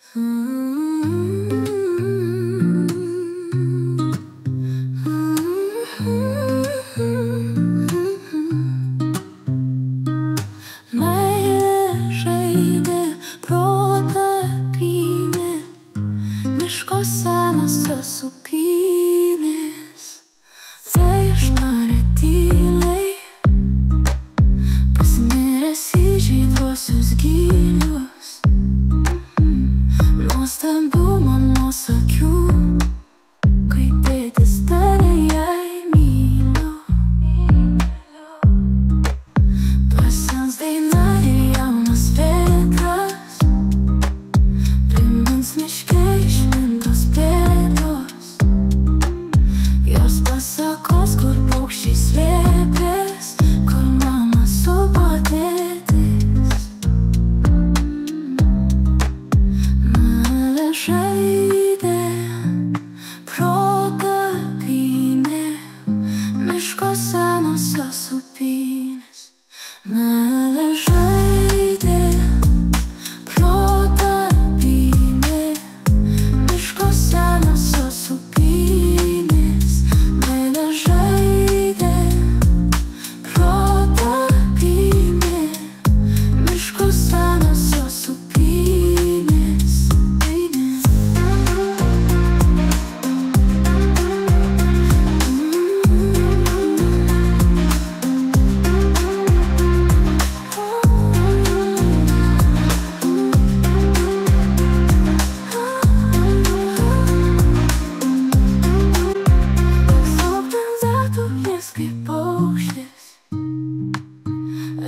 Meilė žaidė protą pynė, miško senosios sūpynės. Tai išnarė tyliai, pasinėręs į žydruosius gylius. Nuostabių mamos akių, kai tėtis tarė jai myliu. Pasens daina ir jaunas vėtras, primins miške išmintos pėdos. Jos pasakos, kur paukščiai slėpės, kur mama supo tėtis. Meilė žaidė, protą pynė, miško senosios sūpynės. Meilė žaidė, protą pynė, miško senosios sūpynės. Meilė žaidė, protą pynė, miško senosios sūpynės. Kaip paukštis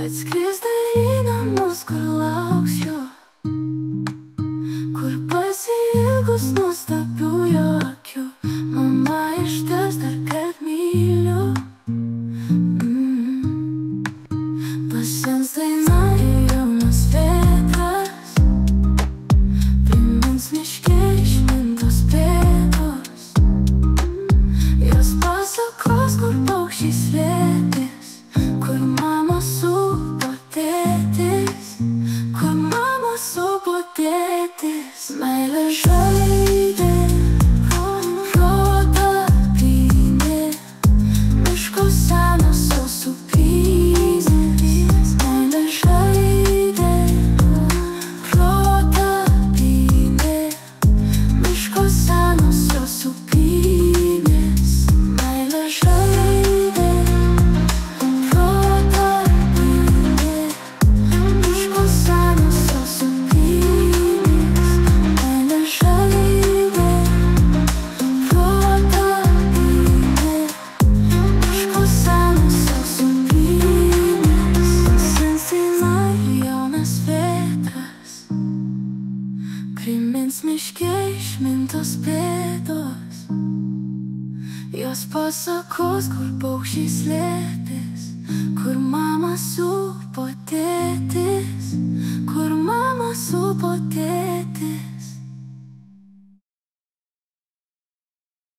atskrisda į namus, kur lauks jo, kur pasiilgus nuostabių jo akių. Mama ištars dar kad myliu. Pasens daina ir jaunas vėtras, primins miške išmintos pėdos. Jos pasakos, kur paukščiai slėpės, kur mama supo tėtis, kur mama supo tėtis. Meilė žaidė, protą pynė, miško senosios sūpynės. Meilė žaidė, protą pynė, miško senosios sūpynės. Meilė žaidė, protą pynė, miško senosios sūpynės. Meilė žaidė, protą pynė, miško senosios sūpynės. Pasens daina ir jaunas vėtras, primins miške išmintos pėdos. Jos pasakos, kur paukščiai slėpės, kur mama su